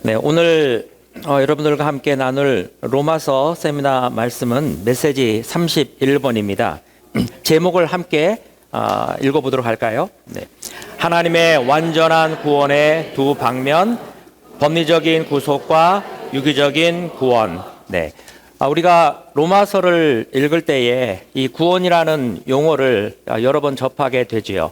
네, 오늘 여러분들과 함께 나눌 로마서 세미나 말씀은 메시지 31번입니다. 제목을 함께 읽어보도록 할까요? 네. 하나님의 완전한 구원의 두 방면, 법리적인 구속과 유기적인 구원. 네. 우리가 로마서를 읽을 때에 이 구원이라는 용어를 여러 번 접하게 되지요.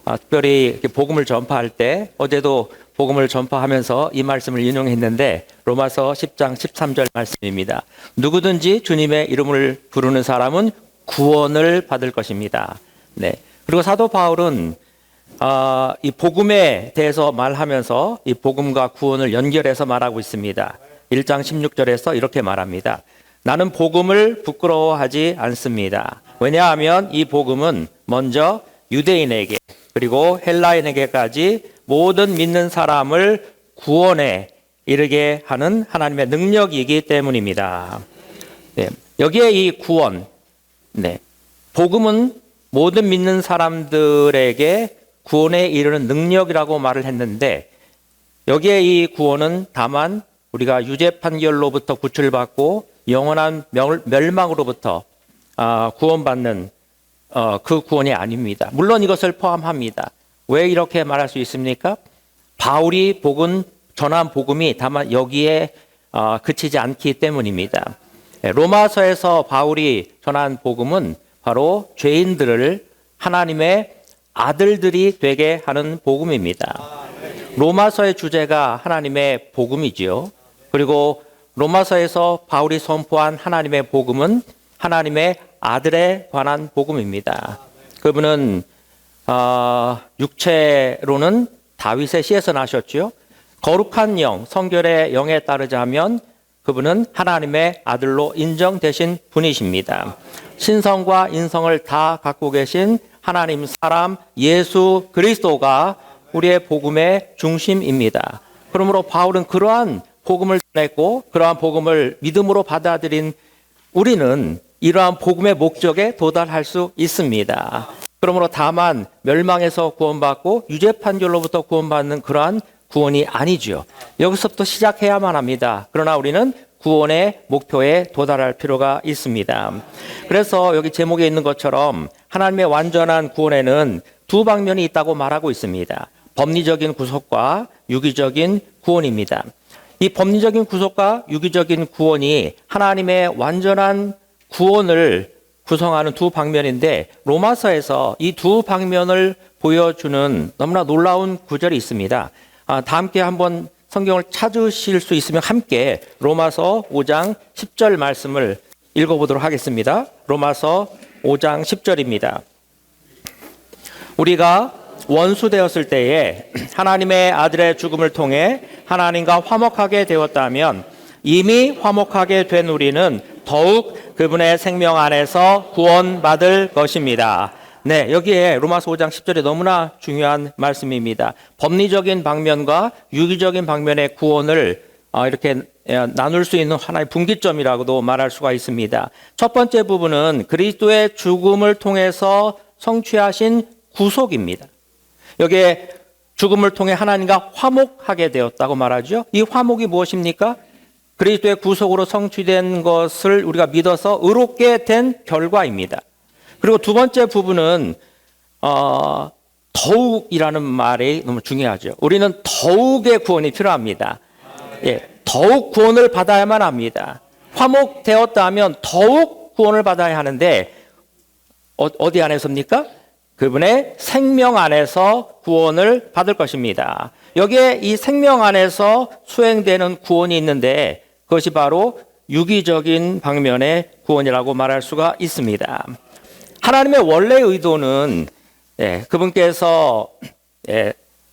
특별히 복음을 전파할 때 어제도 복음을 전파하면서 이 말씀을 인용했는데 로마서 10장 13절 말씀입니다. 누구든지 주님의 이름을 부르는 사람은 구원을 받을 것입니다. 네. 그리고 사도 바울은 이 복음에 대해서 말하면서 이 복음과 구원을 연결해서 말하고 있습니다. 1장 16절에서 이렇게 말합니다. 나는 복음을 부끄러워하지 않습니다. 왜냐하면 이 복음은 먼저 유대인에게 그리고 헬라인에게까지 모든 믿는 사람을 구원에 이르게 하는 하나님의 능력이기 때문입니다. 네, 여기에 이 구원, 복음은 모든 믿는 사람들에게 구원에 이르는 능력이라고 말을 했는데 여기에 이 구원은 다만 우리가 유죄 판결로부터 구출받고 영원한 멸망으로부터 구원받는 그 구원이 아닙니다. 물론 이것을 포함합니다. 왜 이렇게 말할 수 있습니까? 바울이 전한 복음이 다만 여기에 그치지 않기 때문입니다. 로마서에서 바울이 전한 복음은 바로 죄인들을 하나님의 아들들이 되게 하는 복음입니다. 로마서의 주제가 하나님의 복음이지요. 그리고 로마서에서 바울이 선포한 하나님의 복음은 하나님의 아들에 관한 복음입니다. 그분은 육체로는 다윗의 씨에서 나셨지요. 거룩한 영, 성결의 영에 따르자면 그분은 하나님의 아들로 인정되신 분이십니다. 신성과 인성을 다 갖고 계신 하나님 사람 예수 그리스도가 우리의 복음의 중심입니다. 그러므로 바울은 그러한 복음을 전했고 그러한 복음을 믿음으로 받아들인 우리는 이러한 복음의 목적에 도달할 수 있습니다. 그러므로 다만 멸망에서 구원받고 유죄 판결로부터 구원받는 그러한 구원이 아니죠. 여기서부터 시작해야만 합니다. 그러나 우리는 구원의 목표에 도달할 필요가 있습니다. 그래서 여기 제목에 있는 것처럼 하나님의 완전한 구원에는 두 방면이 있다고 말하고 있습니다. 법리적인 구속과 유기적인 구원입니다. 이 법리적인 구속과 유기적인 구원이 하나님의 완전한 구원을 구성하는 두 방면인데 로마서에서 이 두 방면을 보여주는 너무나 놀라운 구절이 있습니다. 다 함께 한번 성경을 찾으실 수 있으면 함께 로마서 5장 10절 말씀을 읽어보도록 하겠습니다. 로마서 5장 10절입니다. 우리가 원수 되었을 때에 하나님의 아들의 죽음을 통해 하나님과 화목하게 되었다면 이미 화목하게 된 우리는 더욱 그분의 생명 안에서 구원받을 것입니다. 네, 여기에 로마서 5장 10절에 너무나 중요한 말씀입니다. 법리적인 방면과 유기적인 방면의 구원을 이렇게 나눌 수 있는 하나의 분기점이라고도 말할 수가 있습니다. 첫 번째 부분은 그리스도의 죽음을 통해서 성취하신 구속입니다. 여기에 죽음을 통해 하나님과 화목하게 되었다고 말하죠. 이 화목이 무엇입니까? 그리스도의 구속으로 성취된 것을 우리가 믿어서 의롭게 된 결과입니다. 그리고 두 번째 부분은 더욱이라는 말이 너무 중요하죠. 우리는 더욱의 구원이 필요합니다. 예, 더욱 구원을 받아야만 합니다. 화목되었다면 더욱 구원을 받아야 하는데 어디 안에서입니까? 그분의 생명 안에서 구원을 받을 것입니다. 여기에 이 생명 안에서 수행되는 구원이 있는데 그것이 바로 유기적인 방면의 구원이라고 말할 수가 있습니다. 하나님의 원래 의도는 그분께서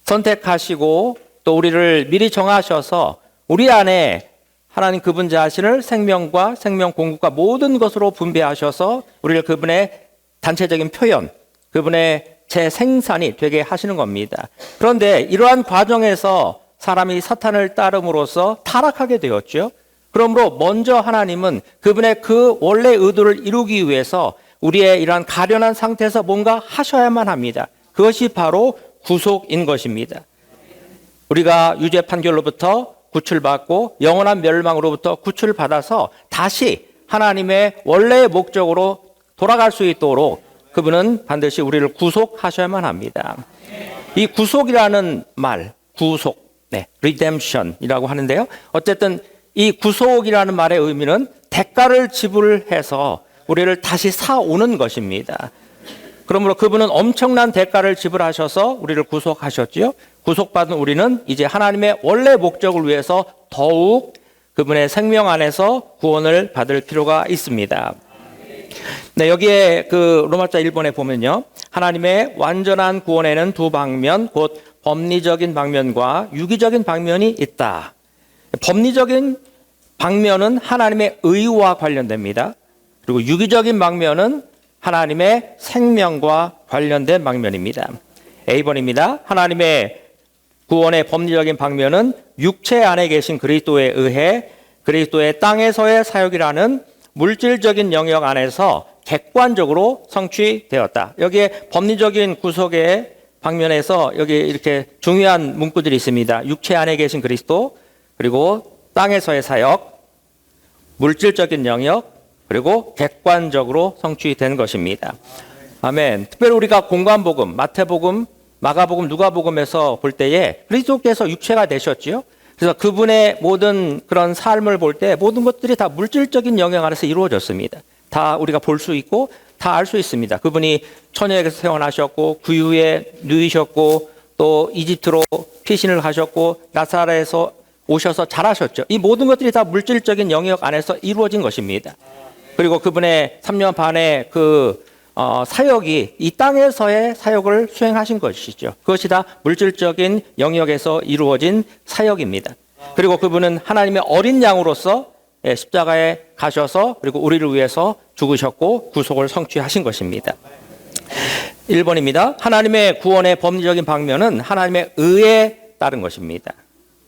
선택하시고 또 우리를 미리 정하셔서 우리 안에 하나님 그분 자신을 생명과 생명 공급과 모든 것으로 분배하셔서 우리를 그분의 단체적인 표현, 그분의 재생산이 되게 하시는 겁니다. 그런데 이러한 과정에서 사람이 사탄을 따름으로써 타락하게 되었죠. 그러므로 먼저 하나님은 그분의 그 원래 의도를 이루기 위해서 우리의 이러한 가련한 상태에서 뭔가 하셔야만 합니다. 그것이 바로 구속인 것입니다. 우리가 유죄 판결로부터 구출받고 영원한 멸망으로부터 구출받아서 다시 하나님의 원래의 목적으로 돌아갈 수 있도록 그분은 반드시 우리를 구속하셔야만 합니다. 이 구속이라는 말, 구속, redemption이라고 하는데요. 어쨌든 이 구속이라는 말의 의미는 대가를 지불해서 우리를 다시 사오는 것입니다. 그러므로 그분은 엄청난 대가를 지불하셔서 우리를 구속하셨지요. 구속받은 우리는 이제 하나님의 원래 목적을 위해서 더욱 그분의 생명 안에서 구원을 받을 필요가 있습니다. 네, 여기에 그 로마자 1번에 보면요. 하나님의 완전한 구원에는 두 방면, 곧 법리적인 방면과 유기적인 방면이 있다. 법리적인 방면은 하나님의 의와 관련됩니다. 그리고 유기적인 방면은 하나님의 생명과 관련된 방면입니다. A번입니다. 하나님의 구원의 법리적인 방면은 육체 안에 계신 그리스도에 의해 그리스도의 땅에서의 사역이라는 물질적인 영역 안에서 객관적으로 성취되었다. 여기에 법리적인 구속의 방면에서 여기 이렇게 중요한 문구들이 있습니다. 육체 안에 계신 그리스도, 그리고 땅에서의 사역, 물질적인 영역, 그리고 객관적으로 성취된 것입니다. 아멘. 특별히 우리가 공관복음, 마태복음, 마가복음, 누가복음에서 볼 때에 그리스도께서 육체가 되셨지요. 그래서 그분의 모든 그런 삶을 볼 때 모든 것들이 다 물질적인 영역 안에서 이루어졌습니다. 다 우리가 볼 수 있고 다 알 수 있습니다. 그분이 처녀에게서 태어나셨고 그 이후에 누이셨고 또 이집트로 피신을 가셨고 나사렛에서 오셔서 자라셨죠. 이 모든 것들이 다 물질적인 영역 안에서 이루어진 것입니다. 그리고 그분의 3년 반의 그 사역이 이 땅에서의 사역을 수행하신 것이죠. 그것이 다 물질적인 영역에서 이루어진 사역입니다. 그리고 그분은 하나님의 어린 양으로서 십자가에 가셔서 그리고 우리를 위해서 죽으셨고 구속을 성취하신 것입니다. 1번입니다. 하나님의 구원의 법리적인 방면은 하나님의 의에 따른 것입니다.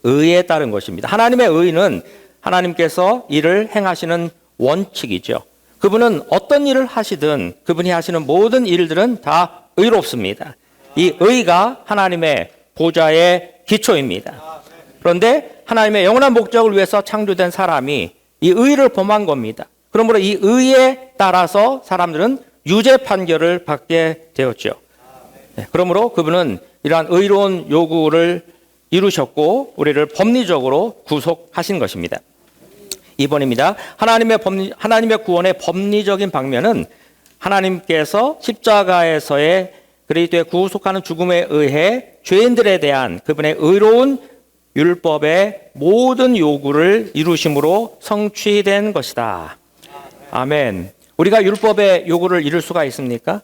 의에 따른 것입니다. 하나님의 의는 하나님께서 일을 행하시는 원칙이죠. 그분은 어떤 일을 하시든 그분이 하시는 모든 일들은 다 의롭습니다. 이 의가 하나님의 보좌의 기초입니다. 그런데 하나님의 영원한 목적을 위해서 창조된 사람이 이 의를 범한 겁니다. 그러므로 이 의에 따라서 사람들은 유죄 판결을 받게 되었죠. 그러므로 그분은 이러한 의로운 요구를 이루셨고 우리를 법리적으로 구속하신 것입니다. 2번입니다. 하나님의 구원의 법리적인 방면은 하나님께서 십자가에서의 그리스도의 구속하는 죽음에 의해 죄인들에 대한 그분의 의로운 율법의 모든 요구를 이루심으로 성취된 것이다. 아멘. 우리가 율법의 요구를 이룰 수가 있습니까?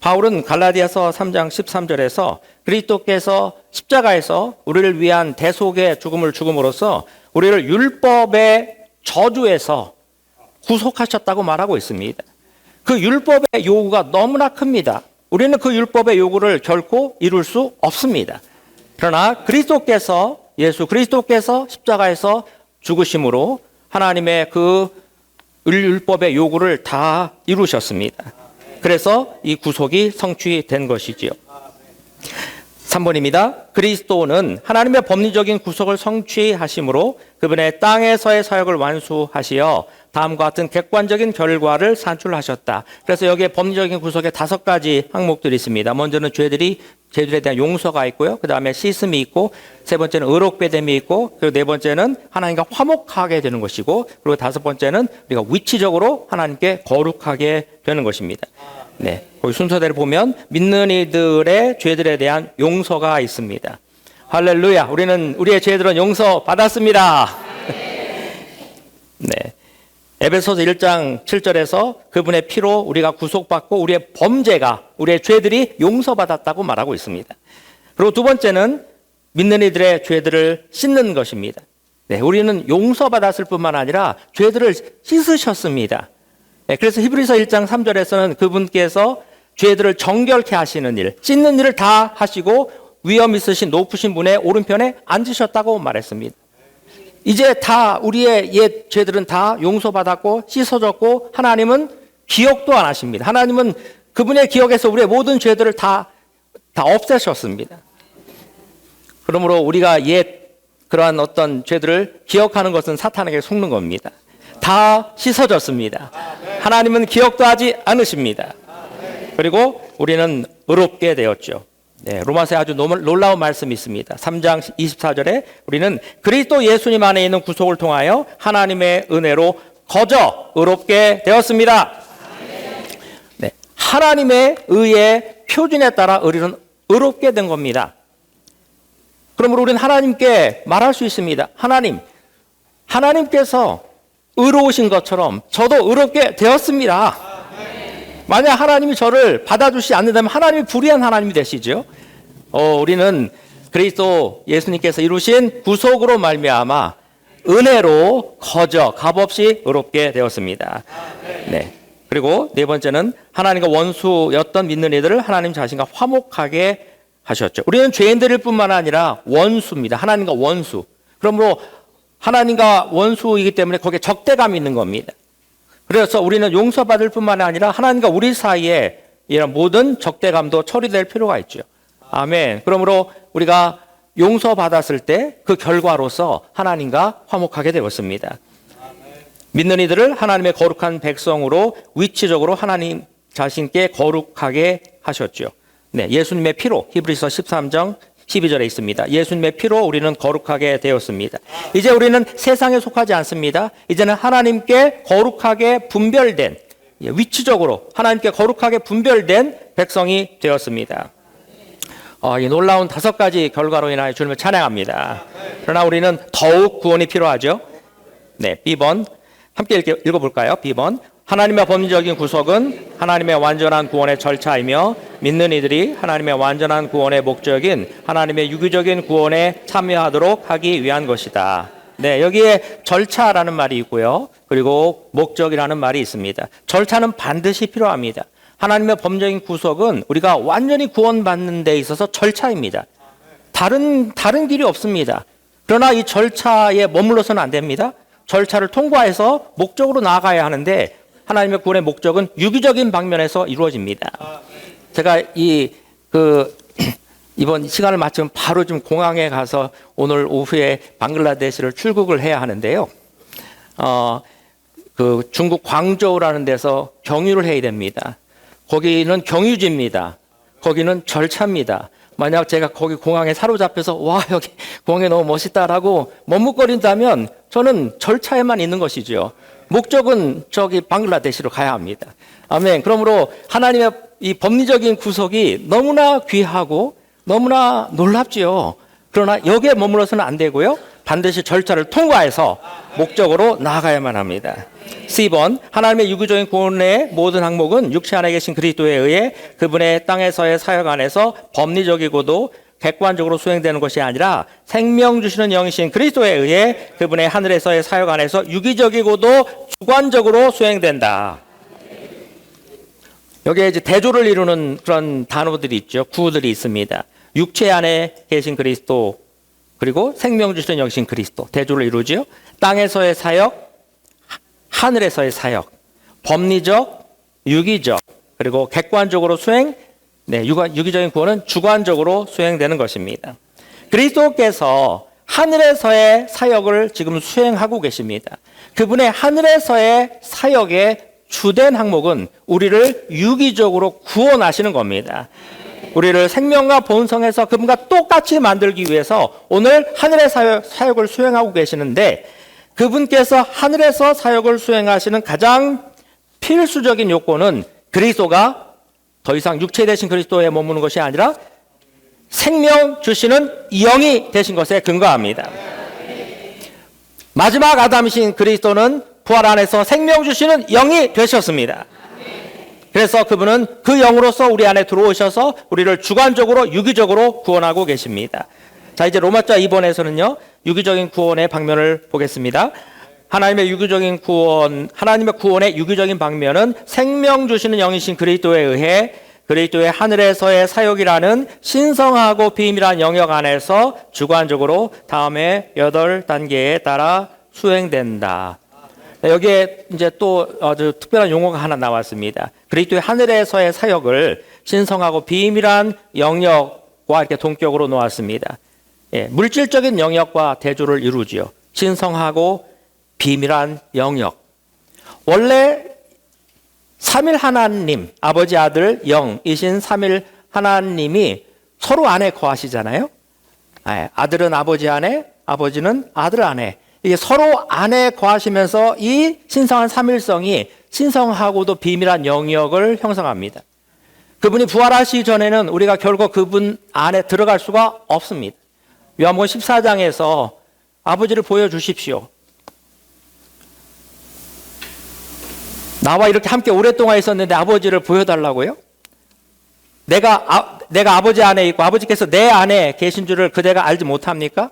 바울은 갈라디아서 3장 13절에서 그리스도께서 십자가에서 우리를 위한 대속의 죽음을 죽음으로써 우리를 율법의 저주에서 구속하셨다고 말하고 있습니다. 그 율법의 요구가 너무나 큽니다. 우리는 그 율법의 요구를 결코 이룰 수 없습니다. 그러나 예수 그리스도께서 십자가에서 죽으심으로 하나님의 그 율법의 요구를 다 이루셨습니다. 그래서 이 구속이 성취된 것이지요. 3번입니다. 그리스도는 하나님의 법리적인 구속을 성취하심으로 그분의 땅에서의 사역을 완수하시어 다음과 같은 객관적인 결과를 산출하셨다. 그래서 여기에 법리적인 구속의 5가지 항목들이 있습니다. 먼저는 죄들에 대한 용서가 있고요. 그 다음에 씻음이 있고, 세 번째는 의롭게됨이 있고, 그리고 네 번째는 하나님과 화목하게 되는 것이고, 그리고 5번째는 우리가 위치적으로 하나님께 거룩하게 되는 것입니다. 네, 거기 순서대로 보면 믿는 이들의 죄들에 대한 용서가 있습니다. 할렐루야! 우리의 죄들은 용서 받았습니다. 네. 에베소서 1장 7절에서 그분의 피로 우리가 구속받고 우리의 범죄가, 우리의 죄들이 용서받았다고 말하고 있습니다. 그리고 두 번째는 믿는 이들의 죄들을 씻는 것입니다. 네, 우리는 용서받았을 뿐만 아니라 죄들을 씻으셨습니다. 네, 그래서 히브리서 1장 3절에서는 그분께서 죄들을 정결케 하시는 일, 씻는 일을 다 하시고 위엄 있으신 높으신 분의 오른편에 앉으셨다고 말했습니다. 이제 다 우리의 옛 죄들은 다 용서받았고 씻어졌고 하나님은 기억도 안 하십니다. 하나님은 그분의 기억에서 우리의 모든 죄들을 다 없애셨습니다. 그러므로 우리가 옛 그러한 어떤 죄들을 기억하는 것은 사탄에게 속는 겁니다. 다 씻어졌습니다. 하나님은 기억도 하지 않으십니다. 그리고 우리는 의롭게 되었죠. 네, 로마서에 아주 놀라운 말씀이 있습니다. 3장 24절에 우리는 그리스도 예수님 안에 있는 구속을 통하여 하나님의 은혜로 거저 의롭게 되었습니다. 네, 하나님의 의의 표준에 따라 우리는 의롭게 된 겁니다. 그러므로 우리는 하나님께 말할 수 있습니다. 하나님께서 의로우신 것처럼 저도 의롭게 되었습니다. 만약 하나님이 저를 받아주시지 않는다면 하나님이 불의한 하나님이 되시죠. 우리는 그리스도 예수님께서 이루신 구속으로 말미암아 은혜로 거저 값없이 의롭게 되었습니다. 네. 그리고 네 번째는 하나님과 원수였던 믿는 이들을 하나님 자신과 화목하게 하셨죠. 우리는 죄인들일 뿐만 아니라 원수입니다. 하나님과 원수. 그러므로 하나님과 원수이기 때문에 거기에 적대감이 있는 겁니다. 그래서 우리는 용서받을 뿐만 아니라 하나님과 우리 사이에 이런 모든 적대감도 처리될 필요가 있죠. 아멘. 그러므로 우리가 용서받았을 때 그 결과로서 하나님과 화목하게 되었습니다. 믿는 이들을 하나님의 거룩한 백성으로 위치적으로 하나님 자신께 거룩하게 하셨죠. 네, 예수님의 피로 히브리서 13장 12절에 있습니다. 예수님의 피로 우리는 거룩하게 되었습니다. 이제 우리는 세상에 속하지 않습니다. 이제는 하나님께 거룩하게 분별된, 위치적으로 하나님께 거룩하게 분별된 백성이 되었습니다. 이 놀라운 5가지 결과로 인하여 주님을 찬양합니다. 그러나 우리는 더욱 구원이 필요하죠. 네, B번 함께 읽어볼까요? B번 하나님의 법리적인 구속은 하나님의 완전한 구원의 절차이며 믿는 이들이 하나님의 완전한 구원의 목적인 하나님의 유기적인 구원에 참여하도록 하기 위한 것이다. 네, 여기에 절차라는 말이 있고요. 그리고 목적이라는 말이 있습니다. 절차는 반드시 필요합니다. 하나님의 법적인 구속은 우리가 완전히 구원받는 데 있어서 절차입니다. 다른 길이 없습니다. 그러나 이 절차에 머물러서는 안 됩니다. 절차를 통과해서 목적으로 나아가야 하는데 하나님의 구원의 목적은 유기적인 방면에서 이루어집니다. 제가 이번 시간을 마치면 바로 좀 공항에 가서 오늘 오후에 방글라데시를 출국을 해야 하는데요. 중국 광저우라는 데서 경유를 해야 됩니다. 거기는 경유지입니다. 거기는 절차입니다. 만약 제가 거기 공항에 사로잡혀서 와 여기 공항이 너무 멋있다라고 머뭇거린다면 저는 절차에만 있는 것이죠. 목적은 저기 방글라데시로 가야 합니다. 아멘. 그러므로 하나님의 이 법리적인 구속이 너무나 귀하고 너무나 놀랍지요. 그러나 여기에 머물러서는 안 되고요. 반드시 절차를 통과해서 목적으로 나아가야만 합니다. C번 하나님의 유기적인 구원의 모든 항목은 육체 안에 계신 그리스도에 의해 그분의 땅에서의 사역 안에서 법리적이고도 객관적으로 수행되는 것이 아니라 생명 주시는 영이신 그리스도에 의해 그분의 하늘에서의 사역 안에서 유기적이고도 주관적으로 수행된다. 여기에 이제 대조를 이루는 그런 단어들이 있죠. 구들이 있습니다. 육체 안에 계신 그리스도 그리고 생명 주시는 영이신 그리스도 대조를 이루죠. 땅에서의 사역, 하늘에서의 사역, 법리적, 유기적, 그리고 객관적으로 수행, 유기적인 구원은 주관적으로 수행되는 것입니다. 그리스도께서 하늘에서의 사역을 지금 수행하고 계십니다. 그분의 하늘에서의 사역의 주된 항목은 우리를 유기적으로 구원하시는 겁니다. 우리를 생명과 본성에서 그분과 똑같이 만들기 위해서 오늘 하늘의 사역을 수행하고 계시는데 그분께서 하늘에서 사역을 수행하시는 가장 필수적인 요건은 그리스도가 더 이상 육체 되신 그리스도에 머무는 것이 아니라 생명 주시는 영이 되신 것에 근거합니다. 마지막 아담이신 그리스도는 부활 안에서 생명 주시는 영이 되셨습니다. 그래서 그분은 그 영으로서 우리 안에 들어오셔서 우리를 주관적으로 유기적으로 구원하고 계십니다. 자, 이제 로마자 2번에서는요. 유기적인 구원의 방면을 보겠습니다. 하나님의 구원의 유기적인 방면은 생명 주시는 영이신 그리스도에 의해 그리스도의 하늘에서의 사역이라는 신성하고 비밀한 영역 안에서 주관적으로 다음에 8단계에 따라 수행된다. 여기에 이제 또 아주 특별한 용어가 하나 나왔습니다. 그리스도의 하늘에서의 사역을 신성하고 비밀한 영역과 이렇게 동격으로 놓았습니다. 물질적인 영역과 대조를 이루지요. 신성하고 비밀한 영역. 원래 삼일 하나님, 아버지, 아들, 영이신 삼일 하나님이 서로 안에 거하시잖아요. 아들은 아버지 안에, 아버지는 아들 안에. 이게 서로 안에 거하시면서 이 신성한 삼일성이 신성하고도 비밀한 영역을 형성합니다. 그분이 부활하시기 전에는 우리가 결국 그분 안에 들어갈 수가 없습니다. 요한복음 14장에서 아버지를 보여주십시오. 나와 이렇게 함께 오랫동안 있었는데 아버지를 보여달라고요? 내가 아버지 안에 있고 아버지께서 내 안에 계신 줄을 그대가 알지 못합니까?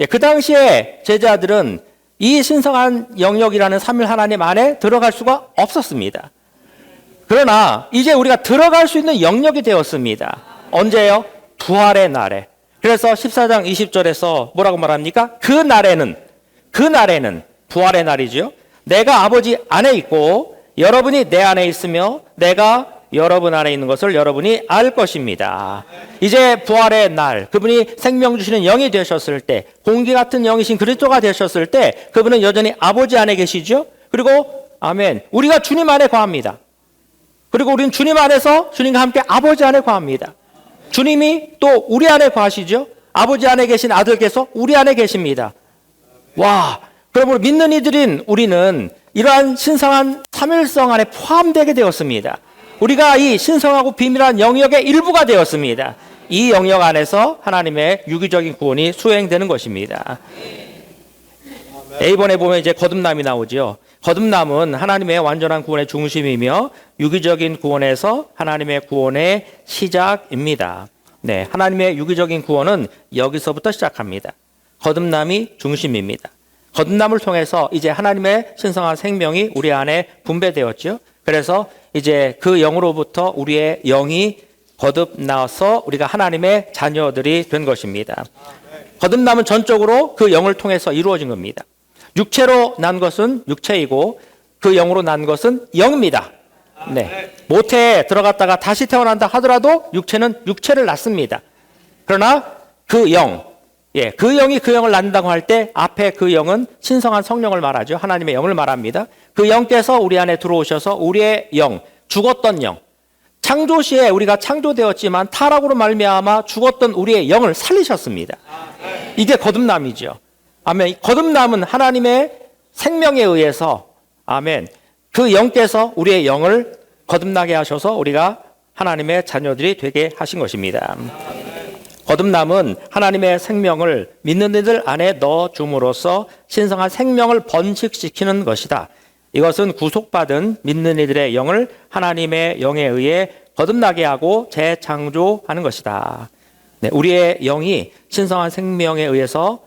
그 당시에 제자들은 이 신성한 영역이라는 삼일 하나님 안에 들어갈 수가 없었습니다. 그러나 이제 우리가 들어갈 수 있는 영역이 되었습니다. 언제요? 부활의 날에. 그래서 14장 20절에서 뭐라고 말합니까? 그 날에는 부활의 날이죠. 내가 아버지 안에 있고 여러분이 내 안에 있으며 내가 여러분 안에 있는 것을 여러분이 알 것입니다. 이제 부활의 날, 그분이 생명 주시는 영이 되셨을 때, 공기 같은 영이신 그리스도가 되셨을 때 그분은 여전히 아버지 안에 계시죠. 그리고 아멘, 우리가 주님 안에 거합니다. 그리고 우리는 주님 안에서 주님과 함께 아버지 안에 거합니다. 주님이 또 우리 안에 거하시죠. 아버지 안에 계신 아들께서 우리 안에 계십니다. 와, 그러므로 믿는 이들인 우리는 이러한 신성한 삼일성 안에 포함되게 되었습니다. 우리가 이 신성하고 비밀한 영역의 일부가 되었습니다. 이 영역 안에서 하나님의 유기적인 구원이 수행되는 것입니다. A번에 보면 이제 거듭남이 나오죠. 거듭남은 하나님의 완전한 구원의 중심이며 유기적인 구원에서 하나님의 구원의 시작입니다. 네, 하나님의 유기적인 구원은 여기서부터 시작합니다. 거듭남이 중심입니다. 거듭남을 통해서 이제 하나님의 신성한 생명이 우리 안에 분배되었죠. 그래서 이제 그 영으로부터 우리의 영이 거듭나서 우리가 하나님의 자녀들이 된 것입니다. 거듭남은 전적으로 그 영을 통해서 이루어진 겁니다. 육체로 난 것은 육체이고 그 영으로 난 것은 영입니다. 네. 모태에 들어갔다가 다시 태어난다 하더라도 육체는 육체를 낳습니다. 그러나 그 영, 그 영이 그 영을 낳는다고 할 때 앞에 그 영은 신성한 성령을 말하죠. 하나님의 영을 말합니다. 그 영께서 우리 안에 들어오셔서 우리의 영, 죽었던 영, 창조 시에 우리가 창조되었지만 타락으로 말미암아 죽었던 우리의 영을 살리셨습니다. 이게 거듭남이죠. 아멘. 거듭남은 하나님의 생명에 의해서 아멘. 그 영께서 우리의 영을 거듭나게 하셔서 우리가 하나님의 자녀들이 되게 하신 것입니다. 거듭남은 하나님의 생명을 믿는 이들 안에 넣어줌으로써 신성한 생명을 번식시키는 것이다. 이것은 구속받은 믿는 이들의 영을 하나님의 영에 의해 거듭나게 하고 재창조하는 것이다. 네, 우리의 영이 신성한 생명에 의해서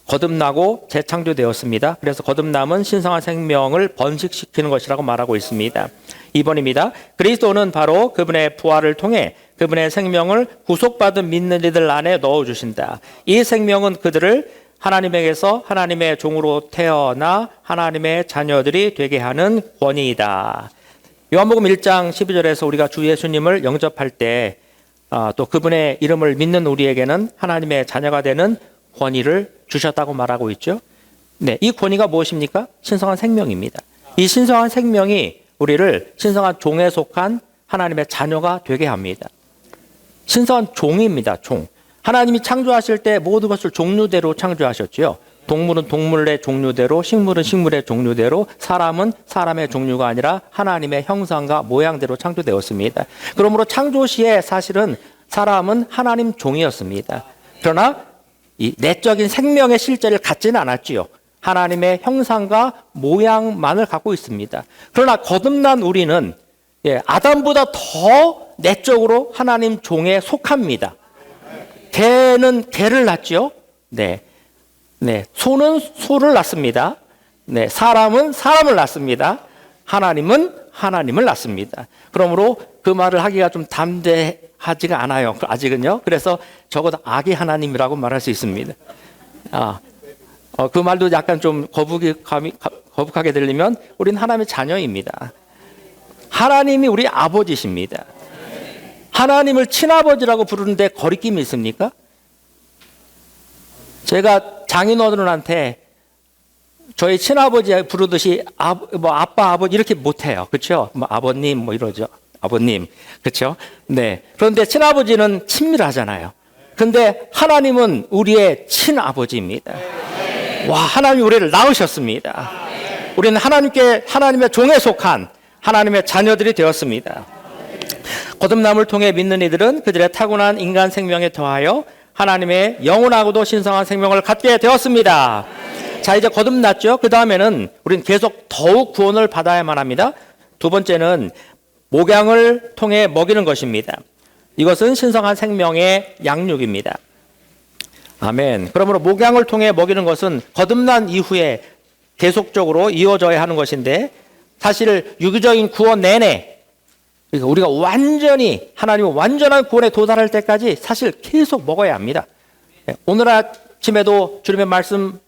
거듭나고 재창조되었습니다. 그래서 거듭남은 신성한 생명을 번식시키는 것이라고 말하고 있습니다. 2번입니다. 그리스도는 바로 그분의 부활을 통해 그분의 생명을 구속받은 믿는 이들 안에 넣어주신다. 이 생명은 그들을 하나님에게서 하나님의 종으로 태어나 하나님의 자녀들이 되게 하는 권위이다. 요한복음 1장 12절에서 우리가 주 예수님을 영접할 때 또 그분의 이름을 믿는 우리에게는 하나님의 자녀가 되는 권위를 주셨다고 말하고 있죠. 네, 이 권위가 무엇입니까? 신성한 생명입니다. 이 신성한 생명이 우리를 신성한 종에 속한 하나님의 자녀가 되게 합니다. 신성한 종입니다. 종. 하나님이 창조하실 때 모든 것을 종류대로 창조하셨지요. 동물은 동물의 종류대로, 식물은 식물의 종류대로, 사람은 사람의 종류가 아니라 하나님의 형상과 모양대로 창조되었습니다. 그러므로 창조 시에 사실은 사람은 하나님 종이었습니다. 그러나 이 내적인 생명의 실제를 갖지는 않았지요. 하나님의 형상과 모양만을 갖고 있습니다. 그러나 거듭난 우리는 아담보다 더 내적으로 하나님 종에 속합니다. 개는 개를 낳죠. 네. 소는 소를 낳습니다. 네. 사람은 사람을 낳습니다. 하나님은 하나님을 낳습니다. 그러므로 그 말을 하기가 좀 담대하지가 않아요. 아직은요. 그래서 적어도 아기 하나님이라고 말할 수 있습니다. 그 말도 약간 좀 거북하게 들리면 우린 하나님의 자녀입니다. 하나님이 우리 아버지십니다. 하나님을 친아버지라고 부르는데 거리낌이 있습니까? 제가 장인어른한테 저희 친아버지 부르듯이 아빠, 아버지 이렇게 못해요. 그렇죠? 아버님 이러죠. 아버님. 그렇죠? 네. 그런데 친아버지는 친밀하잖아요. 근데 하나님은 우리의 친아버지입니다. 와, 하나님이 우리를 낳으셨습니다. 우리는 하나님의 종에 속한 하나님의 자녀들이 되었습니다. 거듭남을 통해 믿는 이들은 그들의 타고난 인간 생명에 더하여 하나님의 영원하고도 신성한 생명을 갖게 되었습니다. 자, 이제 거듭났죠. 그 다음에는 우리는 계속 더욱 구원을 받아야만 합니다. 두 번째는 목양을 통해 먹이는 것입니다. 이것은 신성한 생명의 양육입니다. 아멘. 그러므로 목양을 통해 먹이는 것은 거듭난 이후에 계속적으로 이어져야 하는 것인데, 사실 유기적인 구원 내내, 그러니까 우리가 완전히 하나님의 완전한 구원에 도달할 때까지 사실 계속 먹어야 합니다. 오늘 아침에도 주님의 말씀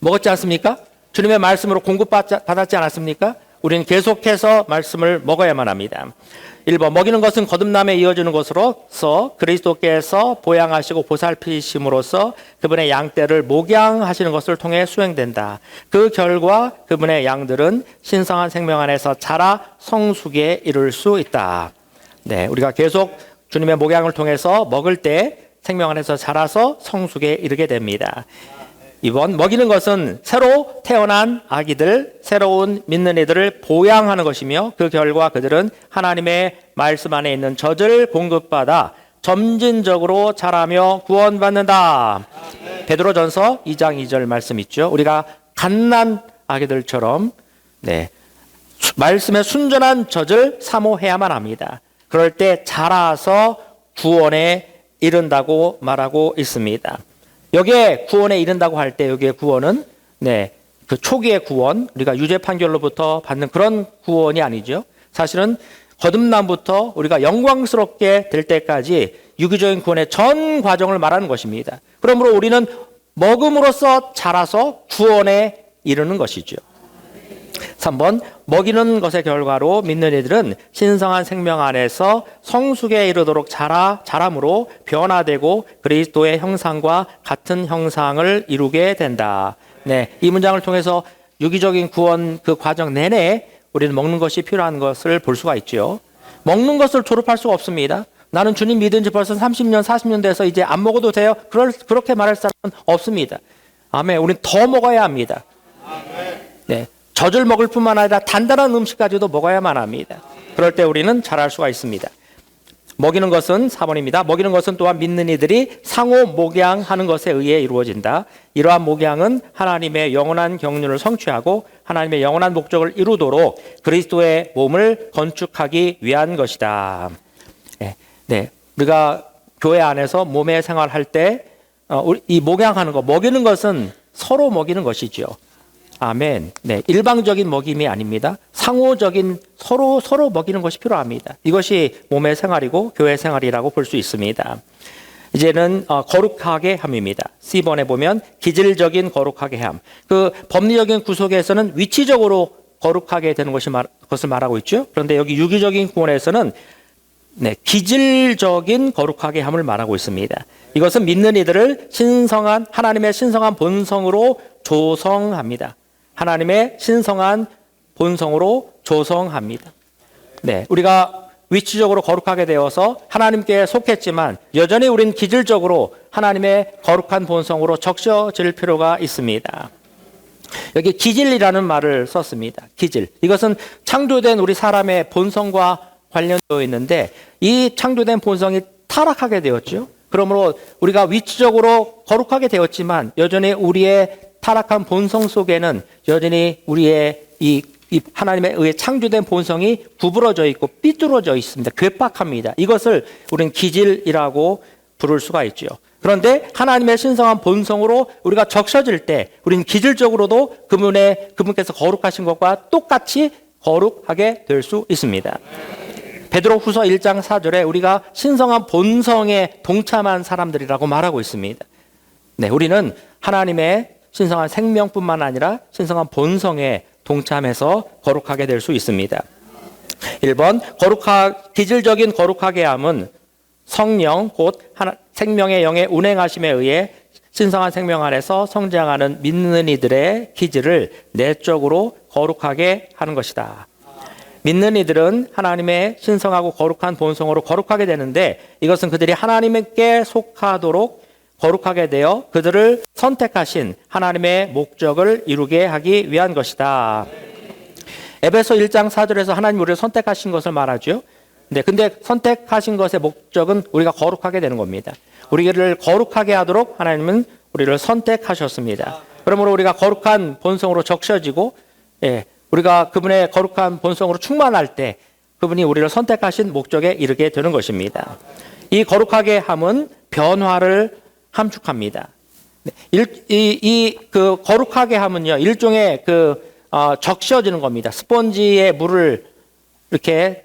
먹었지 않습니까? 주님의 말씀으로 공급받았지 않았습니까? 우리는 계속해서 말씀을 먹어야만 합니다. 1번, 먹이는 것은 거듭남에 이어지는 것으로서 그리스도께서 보양하시고 보살피심으로써 그분의 양떼를 목양하시는 것을 통해 수행된다. 그 결과 그분의 양들은 신성한 생명 안에서 자라 성숙에 이를 수 있다. 네, 우리가 계속 주님의 목양을 통해서 먹을 때 생명 안에서 자라서 성숙에 이르게 됩니다. 2번, 먹이는 것은 새로 태어난 아기들, 새로운 믿는 이들을 보양하는 것이며 그 결과 그들은 하나님의 말씀 안에 있는 젖을 공급받아 점진적으로 자라며 구원받는다. 베드로전서 2장 2절 말씀 있죠. 우리가 갓난 아기들처럼 말씀의 순전한 젖을 사모해야만 합니다. 그럴 때 자라서 구원에 이른다고 말하고 있습니다. 여기에 구원에 이른다고 할 때 여기에 구원은 그 초기의 구원, 우리가 유죄 판결로부터 받는 그런 구원이 아니죠. 사실은 거듭남부터 우리가 영광스럽게 될 때까지 유기적인 구원의 전 과정을 말하는 것입니다. 그러므로 우리는 먹음으로써 자라서 구원에 이르는 것이죠. 3번, 먹이는 것의 결과로 믿는 이들은 신성한 생명 안에서 성숙에 이르도록 자람으로 변화되고 그리스도의 형상과 같은 형상을 이루게 된다. 네, 이 문장을 통해서 유기적인 구원 그 과정 내내 우리는 먹는 것이 필요한 것을 볼 수가 있죠. 먹는 것을 졸업할 수가 없습니다. 나는 주님 믿은 지 벌써 30년, 40년 돼서 이제 안 먹어도 돼요. 그렇게 말할 사람은 없습니다. 아멘. 우리는 더 먹어야 합니다. 네. 젖을 먹을 뿐만 아니라 단단한 음식까지도 먹어야만 합니다. 그럴 때 우리는 잘할 수가 있습니다. 먹이는 것은 4번입니다. 먹이는 것은 또한 믿는 이들이 상호 목양하는 것에 의해 이루어진다. 이러한 목양은 하나님의 영원한 경륜을 성취하고 하나님의 영원한 목적을 이루도록 그리스도의 몸을 건축하기 위한 것이다. 네, 우리가 교회 안에서 몸의 생활할 때 이 목양하는 것, 먹이는 것은 서로 먹이는 것이죠. 아멘. 네, 일방적인 먹임이 아닙니다. 상호적인 서로 먹이는 것이 필요합니다. 이것이 몸의 생활이고 교회 생활이라고 볼 수 있습니다. 이제는 거룩하게 함입니다. C번에 보면 기질적인 거룩하게 함. 그 법리적인 구속에서는 위치적으로 거룩하게 되는 것을 말하고 있죠. 그런데 여기 유기적인 구원에서는 기질적인 거룩하게 함을 말하고 있습니다. 이것은 믿는 이들을 하나님의 신성한 본성으로 조성합니다. 하나님의 신성한 본성으로 조성합니다. 네, 우리가 위치적으로 거룩하게 되어서 하나님께 속했지만 여전히 우리는 기질적으로 하나님의 거룩한 본성으로 적셔질 필요가 있습니다. 여기 기질이라는 말을 썼습니다. 기질. 이것은 창조된 우리 사람의 본성과 관련되어 있는데 이 창조된 본성이 타락하게 되었죠. 그러므로 우리가 위치적으로 거룩하게 되었지만 여전히 우리의 타락한 본성 속에는 여전히 우리의 이 하나님에 의해 창조된 본성이 구부러져 있고 삐뚤어져 있습니다. 괴팍합니다. 이것을 우리는 기질이라고 부를 수가 있죠. 그런데 하나님의 신성한 본성으로 우리가 적셔질 때 우리는 기질적으로도 그분께서 거룩하신 것과 똑같이 거룩하게 될 수 있습니다. 베드로후서 1장 4절에 우리가 신성한 본성에 동참한 사람들이라고 말하고 있습니다. 네, 우리는 하나님의 신성한 생명뿐만 아니라 신성한 본성에 동참해서 거룩하게 될 수 있습니다. 1번, 기질적인 거룩하게 함은 성령 곧 생명의 영의 운행하심에 의해 신성한 생명 안에서 성장하는 믿는 이들의 기질을 내적으로 거룩하게 하는 것이다. 믿는 이들은 하나님의 신성하고 거룩한 본성으로 거룩하게 되는데 이것은 그들이 하나님께 속하도록 거룩하게 되어 그들을 선택하신 하나님의 목적을 이루게 하기 위한 것이다. 에베소 1장 4절에서 하나님 우리를 선택하신 것을 말하죠. 근데 선택하신 것의 목적은 우리가 거룩하게 되는 겁니다. 우리를 거룩하게 하도록 하나님은 우리를 선택하셨습니다. 그러므로 우리가 거룩한 본성으로 적셔지고 우리가 그분의 거룩한 본성으로 충만할 때 그분이 우리를 선택하신 목적에 이르게 되는 것입니다. 이 거룩하게 함은 변화를 함축합니다. 그 거룩하게 함은요, 일종의 적셔지는 겁니다. 스펀지에 물을 이렇게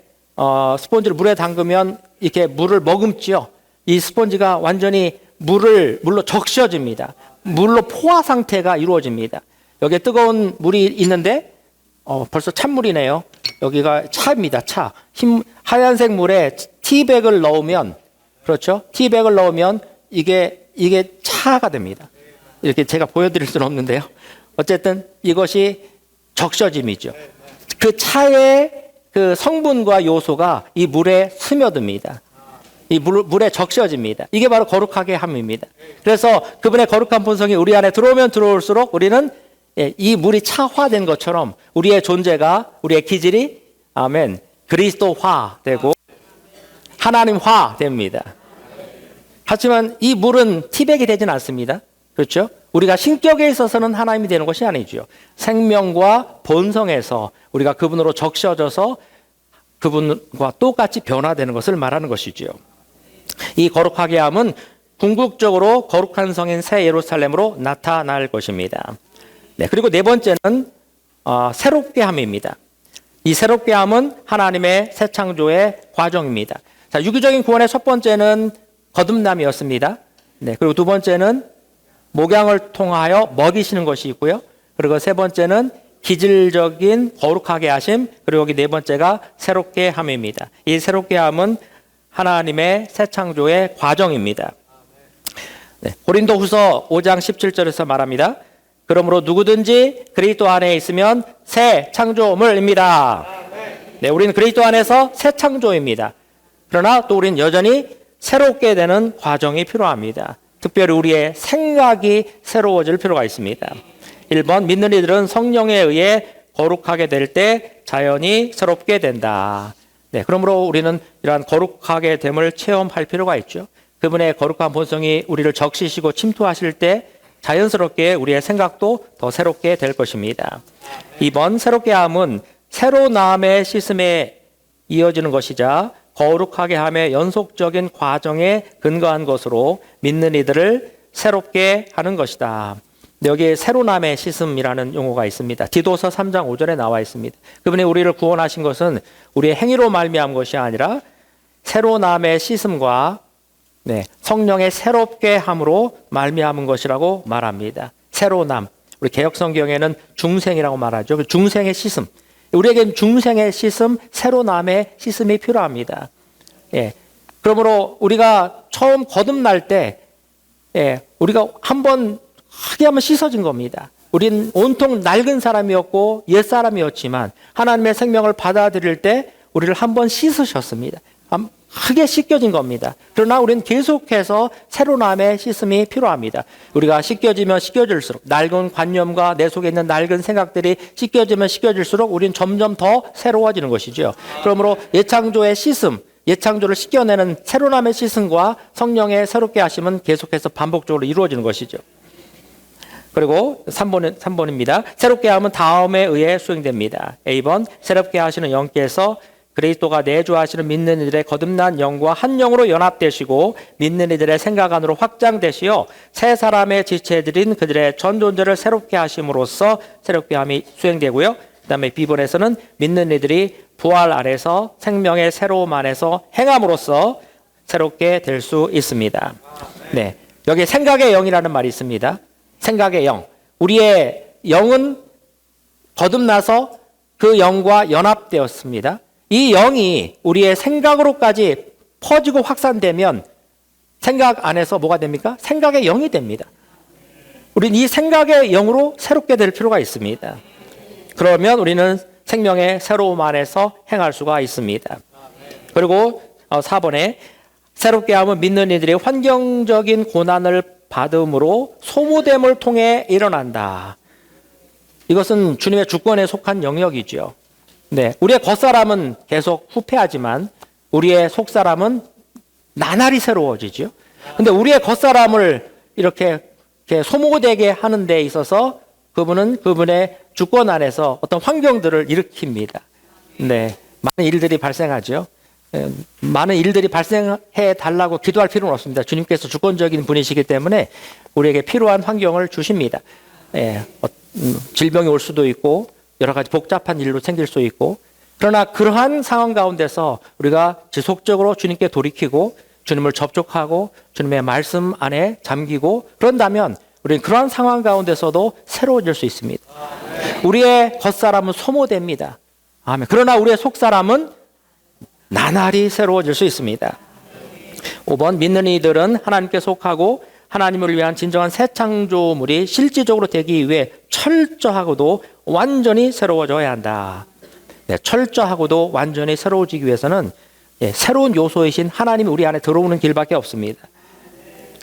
스펀지를 물에 담그면 이렇게 물을 머금지요. 이 스펀지가 완전히 물로 적셔집니다. 물로 포화 상태가 이루어집니다. 여기에 뜨거운 물이 있는데 벌써 찬물이네요. 여기가 차입니다. 차. 하얀색 물에 티백을 넣으면, 그렇죠? 티백을 넣으면 이게 차가 됩니다. 이렇게 제가 보여드릴 수는 없는데요. 어쨌든 이것이 적셔짐이죠. 그 차의 그 성분과 요소가 이 물에 스며듭니다. 이 물에 적셔집니다. 이게 바로 거룩하게 함입니다. 그래서 그분의 거룩한 본성이 우리 안에 들어오면 들어올수록 우리는 이 물이 차화된 것처럼 우리의 존재가, 우리의 기질이 아멘 그리스도화 되고 하나님화 됩니다. 하지만 이 물은 티백이 되진 않습니다. 그렇죠? 우리가 신격에 있어서는 하나님이 되는 것이 아니죠. 생명과 본성에서 우리가 그분으로 적셔져서 그분과 똑같이 변화되는 것을 말하는 것이죠. 이 거룩하게 함은 궁극적으로 거룩한 성인 새 예루살렘으로 나타날 것입니다. 그리고 네 번째는 새롭게 함입니다. 이 새롭게 함은 하나님의 새 창조의 과정입니다. 자, 유기적인 구원의 첫 번째는 거듭남이었습니다. 그리고 두 번째는 목양을 통하여 먹이시는 것이 있고요. 그리고 세 번째는 기질적인 거룩하게 하심, 그리고 여기 네 번째가 새롭게 함입니다. 이 새롭게 함은 하나님의 새 창조의 과정입니다. 고린도후서 5장 17절에서 말합니다. 그러므로 누구든지 그리스도 안에 있으면 새 창조물입니다. 우리는 그리스도 안에서 새 창조입니다. 그러나 또 우리는 여전히 새롭게 되는 과정이 필요합니다. 특별히 우리의 생각이 새로워질 필요가 있습니다. 1번, 믿는 이들은 성령에 의해 거룩하게 될 때 자연히 새롭게 된다. 그러므로 우리는 이러한 거룩하게 됨을 체험할 필요가 있죠. 그분의 거룩한 본성이 우리를 적시시고 침투하실 때 자연스럽게 우리의 생각도 더 새롭게 될 것입니다. 2번, 새롭게 함은 새로 나음의 씻음에 이어지는 것이자 거룩하게 함의 연속적인 과정에 근거한 것으로 믿는 이들을 새롭게 하는 것이다. 여기에 새로남의 씻음이라는 용어가 있습니다. 디도서 3장 5절에 나와 있습니다. 그분이 우리를 구원하신 것은 우리의 행위로 말미암은 것이 아니라 새로남의 씻음과 성령의 새롭게 함으로 말미암은 것이라고 말합니다. 새로남, 우리 개역성경에는 중생이라고 말하죠. 중생의 씻음, 우리에게는 중생의 씻음, 새로남의 씻음이 필요합니다. 그러므로 우리가 처음 거듭날 때 우리가 한번 크게 한번 씻어진 겁니다. 우린 온통 낡은 사람이었고 옛사람이었지만 하나님의 생명을 받아들일 때 우리를 한번 씻으셨습니다. 크게 씻겨진 겁니다. 그러나 우리는 계속해서 새로남의 씻음이 필요합니다. 우리가 씻겨지면 씻겨질수록 낡은 관념과 내 속에 있는 낡은 생각들이 씻겨지면 씻겨질수록 우리는 점점 더 새로워지는 것이죠. 그러므로 옛창조의 씻음, 옛창조를 씻겨내는 새로남의 씻음과 성령의 새롭게 하심은 계속해서 반복적으로 이루어지는 것이죠. 그리고 3번입니다. 새롭게 함은 다음에 의해 수행됩니다. A번, 새롭게 하시는 영께서 그리스도가 내주하시는 믿는 이들의 거듭난 영과 한 영으로 연합되시고 믿는 이들의 생각 안으로 확장되시어 새 사람의 지체들인 그들의 전 존재를 새롭게 하심으로써 새롭게 함이 수행되고요. 그 다음에 B번에서는 믿는 이들이 부활 안에서 생명의 새로움 안에서 행함으로써 새롭게 될 수 있습니다. 여기 생각의 영이라는 말이 있습니다. 생각의 영. 우리의 영은 거듭나서 그 영과 연합되었습니다. 이 영이 우리의 생각으로까지 퍼지고 확산되면 생각 안에서 뭐가 됩니까? 생각의 영이 됩니다. 우리는 이 생각의 영으로 새롭게 될 필요가 있습니다. 그러면 우리는 생명의 새로움 안에서 행할 수가 있습니다. 그리고 4번에 새롭게 함은 믿는 이들이 환경적인 고난을 받음으로 소모됨을 통해 일어난다. 이것은 주님의 주권에 속한 영역이죠. 네, 우리의 겉사람은 계속 후패하지만 우리의 속사람은 나날이 새로워지죠. 근데 우리의 겉사람을 이렇게 소모되게 하는 데 있어서 그분은 그분의 주권 안에서 어떤 환경들을 일으킵니다. 네, 많은 일들이 발생하죠. 많은 일들이 발생해 달라고 기도할 필요는 없습니다. 주님께서 주권적인 분이시기 때문에 우리에게 필요한 환경을 주십니다. 질병이 올 수도 있고 여러 가지 복잡한 일로 생길 수 있고, 그러나 그러한 상황 가운데서 우리가 지속적으로 주님께 돌이키고 주님을 접촉하고 주님의 말씀 안에 잠기고 그런다면 우리는 그러한 상황 가운데서도 새로워질 수 있습니다. 우리의 겉사람은 소모됩니다. 아멘. 그러나 우리의 속사람은 나날이 새로워질 수 있습니다. 5번, 믿는 이들은 하나님께 속하고 하나님을 위한 진정한 새 창조물이 실질적으로 되기 위해 철저하고도 완전히 새로워져야 한다. 네, 철저하고도 완전히 새로워지기 위해서는 새로운 요소이신 하나님이 우리 안에 들어오는 길밖에 없습니다.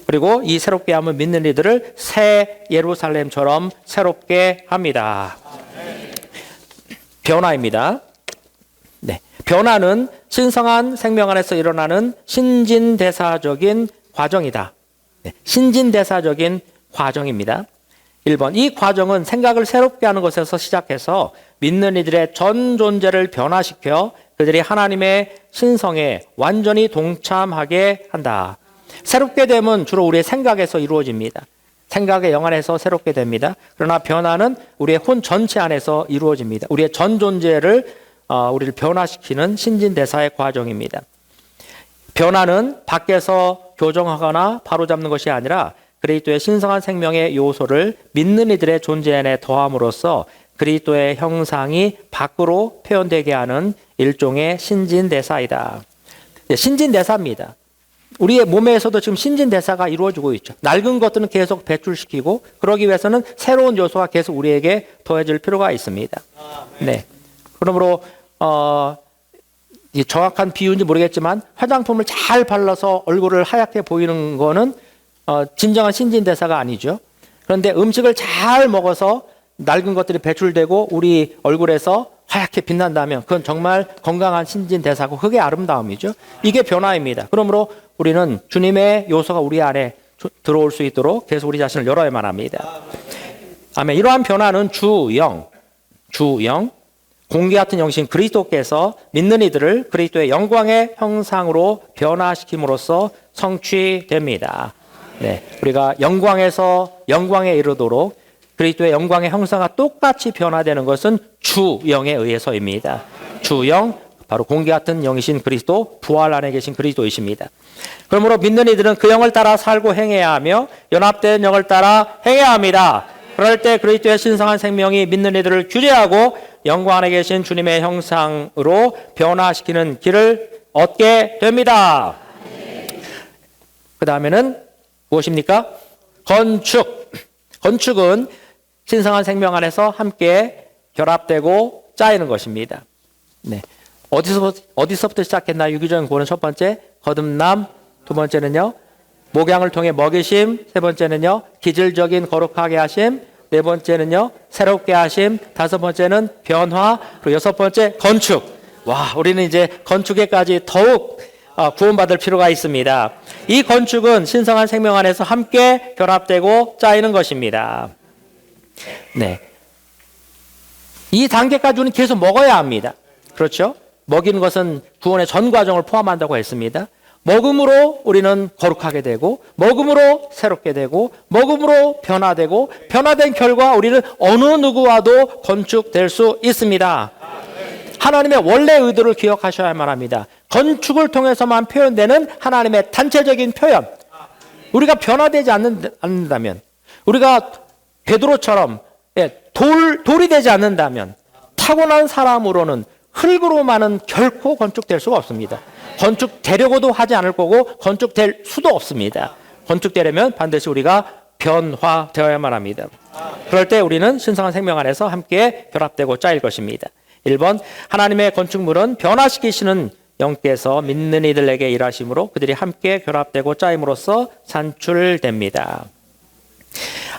그리고 이 새롭게 함은 믿는 이들을 새 예루살렘처럼 새롭게 합니다. 변화입니다. 네, 변화는 신성한 생명 안에서 일어나는 신진대사적인 과정이다. 네, 신진대사적인 과정입니다. 1번, 이 과정은 생각을 새롭게 하는 것에서 시작해서 믿는 이들의 전 존재를 변화시켜 그들이 하나님의 신성에 완전히 동참하게 한다. 새롭게 됨은 주로 우리의 생각에서 이루어집니다. 생각의 영 안에서 새롭게 됩니다. 그러나 변화는 우리의 혼 전체 안에서 이루어집니다. 우리의 전 존재를 우리를 변화시키는 신진대사의 과정입니다. 변화는 밖에서 교정하거나 바로잡는 것이 아니라 그리스도의 신성한 생명의 요소를 믿는 이들의 존재 안에 더함으로써 그리스도의 형상이 밖으로 표현되게 하는 일종의 신진대사이다. 신진대사입니다. 우리의 몸에서도 지금 신진대사가 이루어지고 있죠. 낡은 것들은 계속 배출시키고 그러기 위해서는 새로운 요소가 계속 우리에게 더해질 필요가 있습니다. 네. 그러므로 정확한 비유인지 모르겠지만 화장품을 잘 발라서 얼굴을 하얗게 보이는 거는 진정한 신진대사가 아니죠. 그런데 음식을 잘 먹어서 낡은 것들이 배출되고 우리 얼굴에서 하얗게 빛난다면 그건 정말 건강한 신진대사고 그게 아름다움이죠. 이게 변화입니다. 그러므로 우리는 주님의 요소가 우리 안에 들어올 수 있도록 계속 우리 자신을 열어야만 합니다. 아멘. 이러한 변화는 주영, 공기 같은 영신 그리스도께서 믿는 이들을 그리스도의 영광의 형상으로 변화시킴으로써 성취됩니다. 네, 우리가 영광에서 영광에 이르도록 그리스도의 영광의 형상과 똑같이 변화되는 것은 주영에 의해서입니다. 주영, 바로 공기 같은 영이신 그리스도, 부활 안에 계신 그리스도이십니다. 그러므로 믿는 이들은 그 영을 따라 살고 행해야 하며 연합된 영을 따라 행해야 합니다. 그럴 때 그리스도의 신성한 생명이 믿는 이들을 규제하고 영광 안에 계신 주님의 형상으로 변화시키는 길을 얻게 됩니다. 그 다음에는 무엇입니까? 건축은 신성한 생명 안에서 함께 결합되고 짜이는 것입니다. 네. 어디서부터 시작했나? 유기적인 구원은 첫 번째, 거듭남. 두 번째는요, 목양을 통해 먹이심. 세 번째는요, 기질적인 거룩하게 하심. 네 번째는요, 새롭게 하심. 다섯 번째는 변화. 그리고 여섯 번째, 건축. 와, 우리는 이제 건축에까지 더욱 구원받을 필요가 있습니다. 이 건축은 신성한 생명 안에서 함께 결합되고 짜이는 것입니다. 네. 이 단계까지 우리는 계속 먹어야 합니다. 그렇죠? 먹이는 것은 구원의 전 과정을 포함한다고 했습니다. 먹음으로 우리는 거룩하게 되고, 먹음으로 새롭게 되고, 먹음으로 변화되고, 변화된 결과 우리는 어느 누구와도 건축될 수 있습니다. 하나님의 원래 의도를 기억하셔야만 합니다. 건축을 통해서만 표현되는 하나님의 단체적인 표현. 우리가 변화되지 않는다면, 우리가 베드로처럼 돌이 되지 않는다면 타고난 사람으로는 흙으로만은 결코 건축될 수가 없습니다. 건축되려고도 하지 않을 거고 건축될 수도 없습니다. 건축되려면 반드시 우리가 변화되어야만 합니다. 그럴 때 우리는 신성한 생명 안에서 함께 결합되고 짜일 것입니다. 1번, 하나님의 건축물은 변화시키시는 영께서 믿는 이들에게 일하심으로 그들이 함께 결합되고 짜임으로써 산출됩니다.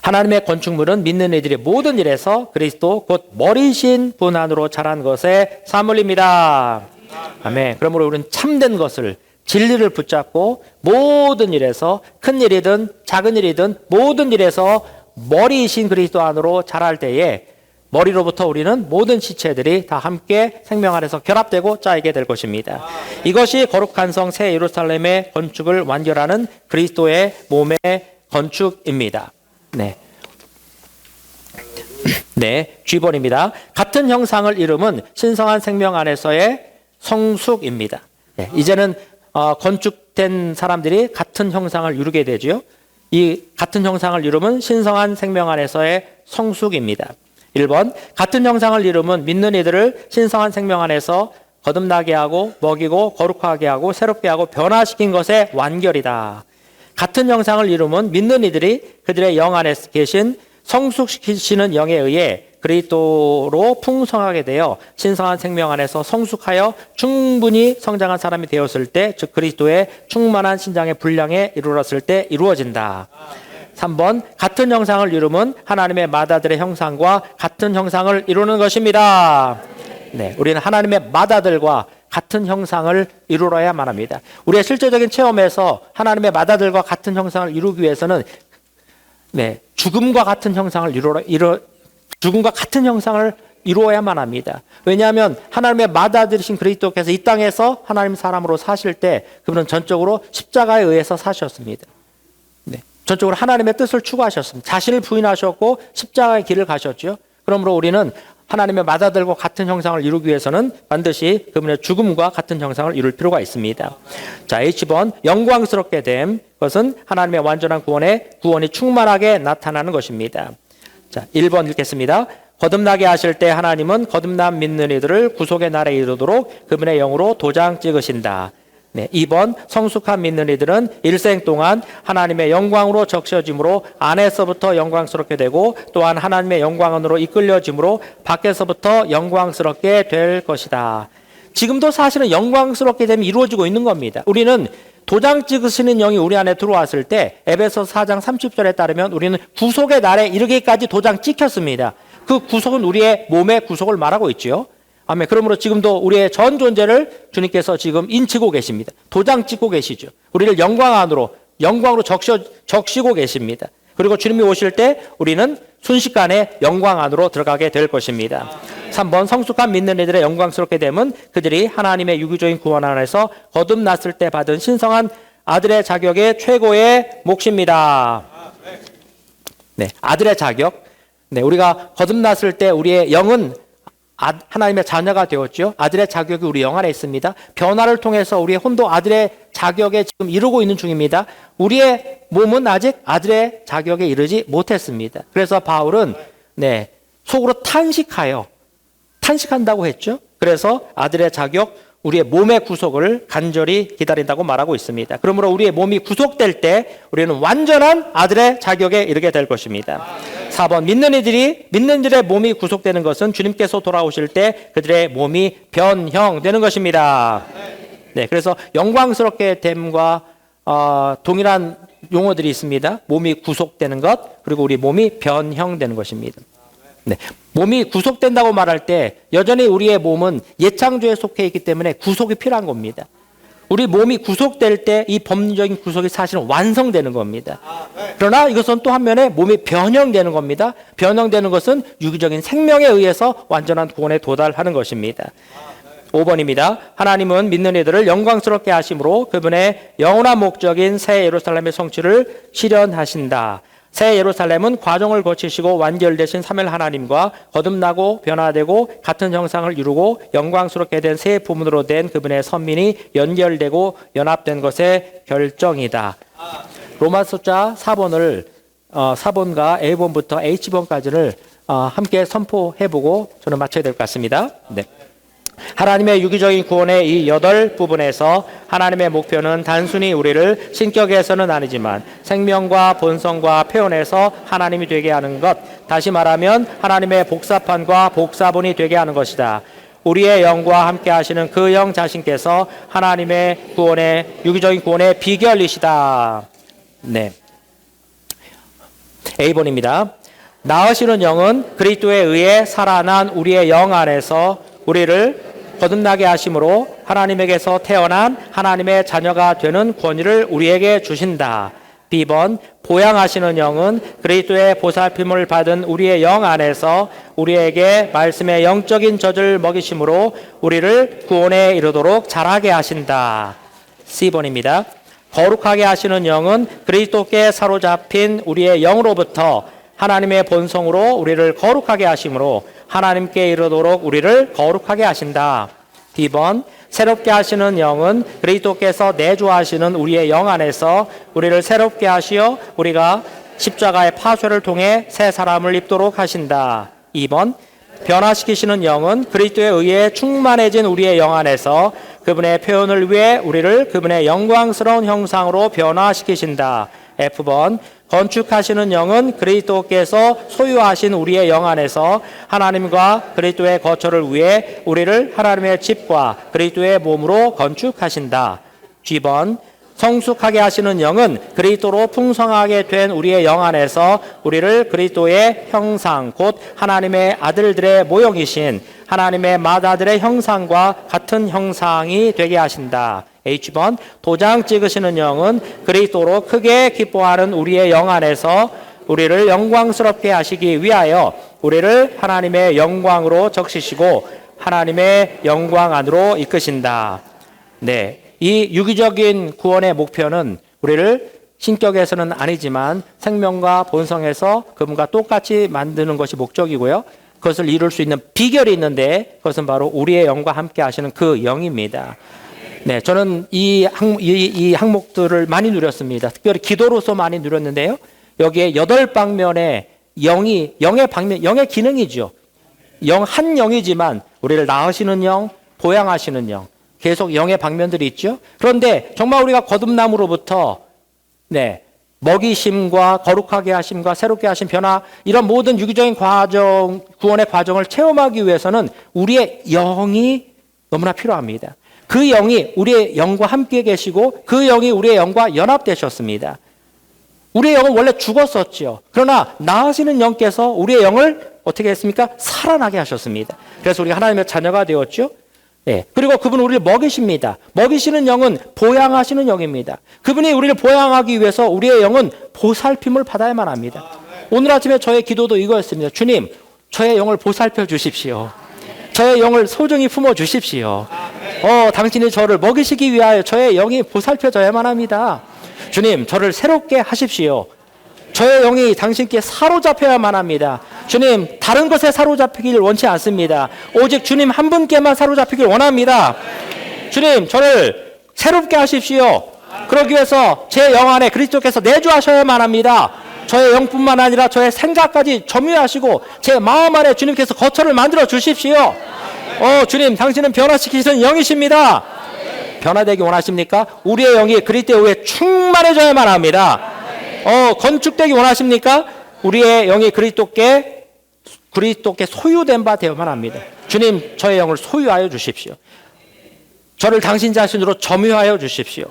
하나님의 건축물은 믿는 이들이 모든 일에서 그리스도 곧 머리신 분 안으로 자란 것에 사물입니다. 아멘. 그러므로 우리는 참된 것을, 진리를 붙잡고 모든 일에서, 큰 일이든 작은 일이든 모든 일에서 머리이신 그리스도 안으로 자랄 때에 머리로부터 우리는 모든 지체들이 다 함께 생명 안에서 결합되고 짜이게 될 것입니다. 이것이 거룩한 성 새 예루살렘의 건축을 완결하는 그리스도의 몸의 건축입니다. 네. 네, G번입니다. 같은 형상을 이루면 신성한 생명 안에서의 성숙입니다. 네, 이제는 건축된 사람들이 같은 형상을 이루게 되죠. 이 같은 형상을 이루면 신성한 생명 안에서의 성숙입니다. 1번, 같은 형상을 이루면 믿는 이들을 신성한 생명 안에서 거듭나게 하고 먹이고 거룩하게 하고 새롭게 하고 변화시킨 것의 완결이다. 같은 형상을 이루면 믿는 이들이 그들의 영 안에 계신 성숙시키시는 영에 의해 그리스도로 풍성하게 되어 신성한 생명 안에서 성숙하여 충분히 성장한 사람이 되었을 때, 즉 그리스도의 충만한 신장의 분량에 이르렀을 때 이루어진다. 3번, 같은 형상을 이루면 하나님의 맏아들의 형상과 같은 형상을 이루는 것입니다. 네, 우리는 하나님의 맏아들과 같은 형상을 이루어야만 합니다. 우리의 실제적인 체험에서 하나님의 맏아들과 같은 형상을 이루기 위해서는 죽음과 같은 형상을 이루어야만 합니다. 왜냐하면 하나님의 맏아들이신 그리스도께서 이 땅에서 하나님 사람으로 사실 때 그분은 전적으로 십자가에 의해서 사셨습니다. 전적으로 하나님의 뜻을 추구하셨습니다. 자신을 부인하셨고 십자가의 길을 가셨죠. 그러므로 우리는 하나님의 맏아들과 같은 형상을 이루기 위해서는 반드시 그분의 죽음과 같은 형상을 이룰 필요가 있습니다. 자, H번, 영광스럽게 됨. 그것은 하나님의 완전한 구원이 충만하게 나타나는 것입니다. 자, 1번 읽겠습니다. 거듭나게 하실 때 하나님은 거듭남 믿는 이들을 구속의 날에 이르도록 그분의 영으로 도장 찍으신다. 네, 2번, 성숙한 믿는 이들은 일생 동안 하나님의 영광으로 적셔짐으로 안에서부터 영광스럽게 되고 또한 하나님의 영광으로 이끌려짐으로 밖에서부터 영광스럽게 될 것이다. 지금도 사실은 영광스럽게 되면 이루어지고 있는 겁니다. 우리는 도장 찍으시는 영이 우리 안에 들어왔을 때 에베소 4장 30절에 따르면 우리는 구속의 날에 이르기까지 도장 찍혔습니다. 그 구속은 우리의 몸의 구속을 말하고 있지요. 아멘. 그러므로 지금도 우리의 전 존재를 주님께서 지금 인치고 계십니다. 도장 찍고 계시죠. 우리를 영광으로 적시고 계십니다. 그리고 주님이 오실 때 우리는 순식간에 영광 안으로 들어가게 될 것입니다. 3번, 성숙한 믿는 이들의 영광스럽게 되면 그들이 하나님의 유기적인 구원 안에서 거듭났을 때 받은 신성한 아들의 자격의 최고의 몫입니다. 네, 아들의 자격. 네, 우리가 거듭났을 때 우리의 영은 하나님의 자녀가 되었죠. 아들의 자격이 우리 영 안에 있습니다. 변화를 통해서 우리의 혼도 아들의 자격에 지금 이루고 있는 중입니다. 우리의 몸은 아직 아들의 자격에 이르지 못했습니다. 그래서 바울은 속으로 탄식한다고 했죠. 그래서 아들의 자격, 우리의 몸의 구속을 간절히 기다린다고 말하고 있습니다. 그러므로 우리의 몸이 구속될 때 우리는 완전한 아들의 자격에 이르게 될 것입니다. 4번, 믿는 이들의 몸이 구속되는 것은 주님께서 돌아오실 때 그들의 몸이 변형되는 것입니다. 네, 그래서 영광스럽게 됨과 동일한 용어들이 있습니다. 몸이 구속되는 것, 그리고 우리 몸이 변형되는 것입니다. 네, 몸이 구속된다고 말할 때 여전히 우리의 몸은 예창조에 속해 있기 때문에 구속이 필요한 겁니다. 우리 몸이 구속될 때 이 법리적인 구속이 사실은 완성되는 겁니다. 그러나 이것은 또 한면에 몸이 변형되는 겁니다. 변형되는 것은 유기적인 생명에 의해서 완전한 구원에 도달하는 것입니다. 5번입니다. 하나님은 믿는 이들을 영광스럽게 하심으로 그분의 영원한 목적인 새 예루살렘의 성취를 실현하신다. 새 예루살렘은 과정을 거치시고 완결되신 삼위 하나님과 거듭나고 변화되고 같은 형상을 이루고 영광스럽게 된 새 부문으로 된 그분의 선민이 연결되고 연합된 것의 결정이다. 로마서자 4번과 A번부터 H번까지를 함께 선포해보고 저는 마쳐야 될 것 같습니다. 네. 하나님의 유기적인 구원의 이 8부분에서 하나님의 목표는 단순히 우리를 신격에서는 아니지만 생명과 본성과 표현에서 하나님이 되게 하는 것, 다시 말하면 하나님의 복사판과 복사본이 되게 하는 것이다. 우리의 영과 함께 하시는 그 영 자신께서 하나님의 구원의 유기적인 구원의 비결이시다. 네. A번입니다. 나으시는 영은 그리스도에 의해 살아난 우리의 영 안에서 우리를 거듭나게 하심으로 하나님에게서 태어난 하나님의 자녀가 되는 권위를 우리에게 주신다. B번, 보양하시는 영은 그리스도의 보살핌을 받은 우리의 영 안에서 우리에게 말씀의 영적인 젖을 먹이심으로 우리를 구원에 이르도록 자라게 하신다. C번입니다. 거룩하게 하시는 영은 그리스도께 사로잡힌 우리의 영으로부터 하나님의 본성으로 우리를 거룩하게 하심으로 하나님께 이르도록 우리를 거룩하게 하신다. D번, 새롭게 하시는 영은 그리스도께서 내주하시는 우리의 영 안에서 우리를 새롭게 하시어 우리가 십자가의 파쇄를 통해 새 사람을 입도록 하신다. 2번, 변화시키시는 영은 그리스도에 의해 충만해진 우리의 영 안에서 그분의 표현을 위해 우리를 그분의 영광스러운 형상으로 변화시키신다. F번, 건축하시는 영은 그리스도께서 소유하신 우리의 영 안에서 하나님과 그리스도의 거처를 위해 우리를 하나님의 집과 그리스도의 몸으로 건축하신다. G번, 성숙하게 하시는 영은 그리스도로 풍성하게 된 우리의 영 안에서 우리를 그리스도의 형상 곧 하나님의 아들들의 모형이신 하나님의 맏아들의 형상과 같은 형상이 되게 하신다. H번, 도장 찍으시는 영은 그리스도로 크게 기뻐하는 우리의 영 안에서 우리를 영광스럽게 하시기 위하여 우리를 하나님의 영광으로 적시시고 하나님의 영광 안으로 이끄신다. 네, 이 유기적인 구원의 목표는 우리를 신격에서는 아니지만 생명과 본성에서 그분과 똑같이 만드는 것이 목적이고요. 그것을 이룰 수 있는 비결이 있는데 그것은 바로 우리의 영과 함께 하시는 그 영입니다. 네, 저는 이 항목들을 많이 누렸습니다. 특별히 기도로서 많이 누렸는데요. 여기에 8방면의 영의 방면, 영의 기능이죠. 한 영이지만 우리를 낳으시는 영, 보양하시는 영, 계속 영의 방면들이 있죠. 그런데 정말 우리가 거듭남으로부터 먹이심과 거룩하게 하심과 새롭게 하심 변화 이런 모든 유기적인 과정, 구원의 과정을 체험하기 위해서는 우리의 영이 너무나 필요합니다. 그 영이 우리의 영과 함께 계시고 그 영이 우리의 영과 연합되셨습니다. 우리의 영은 원래 죽었었죠. 그러나 나으시는 영께서 우리의 영을 어떻게 했습니까? 살아나게 하셨습니다. 그래서 우리가 하나님의 자녀가 되었죠. 네. 그리고 그분은 우리를 먹이십니다. 먹이시는 영은 보양하시는 영입니다. 그분이 우리를 보양하기 위해서 우리의 영은 보살핌을 받아야만 합니다. 오늘 아침에 저의 기도도 이거였습니다. 주님, 저의 영을 보살펴 주십시오. 저의 영을 소중히 품어 주십시오. 당신이 저를 먹이시기 위하여 저의 영이 보살펴져야만 합니다. 주님, 저를 새롭게 하십시오. 저의 영이 당신께 사로잡혀야만 합니다. 주님, 다른 것에 사로잡히길 원치 않습니다. 오직 주님 한 분께만 사로잡히길 원합니다. 주님, 저를 새롭게 하십시오. 그러기 위해서 제 영 안에 그리스도께서 내주하셔야만 합니다. 저의 영뿐만 아니라 저의 생각까지 점유하시고 제 마음 안에 주님께서 거처를 만들어 주십시오. 주님, 당신은 변화시키시는 영이십니다. 변화되기 원하십니까? 우리의 영이 그리스도에 의해 충만해져야만 합니다. 건축되기 원하십니까? 우리의 영이 그리스도께 소유된 바 되어야만 합니다. 주님, 저의 영을 소유하여 주십시오. 저를 당신 자신으로 점유하여 주십시오.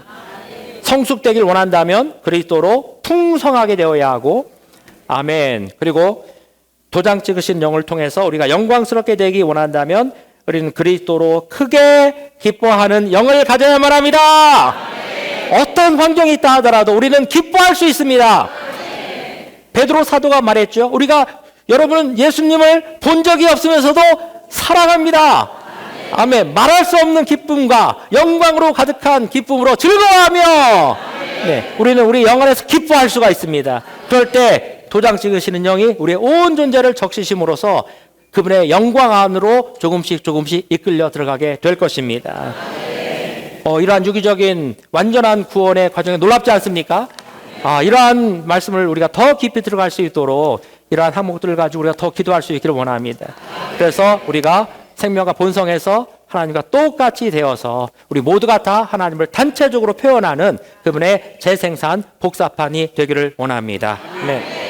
성숙되길 원한다면 그리스도로 풍성하게 되어야 하고, 아멘. 그리고 도장 찍으신 영을 통해서 우리가 영광스럽게 되기 원한다면 우리는 그리스도로 크게 기뻐하는 영을 가져야만 합니다. 어떤 환경이 있다 하더라도 우리는 기뻐할 수 있습니다. 베드로 사도가 말했죠. 여러분은 예수님을 본 적이 없으면서도 사랑합니다. 아멘. 말할 수 없는 기쁨과 영광으로 가득한 기쁨으로 즐거워하며 우리는 우리 영 안에서 기뻐할 수가 있습니다. 그럴 때 도장 찍으시는 영이 우리의 온 존재를 적시심으로써 그분의 영광 안으로 조금씩 이끌려 들어가게 될 것입니다. 이러한 유기적인 완전한 구원의 과정에 놀랍지 않습니까? 이러한 말씀을 우리가 더 깊이 들어갈 수 있도록 이러한 항목들을 가지고 우리가 더 기도할 수 있기를 원합니다. 그래서 우리가 생명과 본성에서 하나님과 똑같이 되어서 우리 모두가 다 하나님을 단체적으로 표현하는 그분의 재생산 복사판이 되기를 원합니다. 네.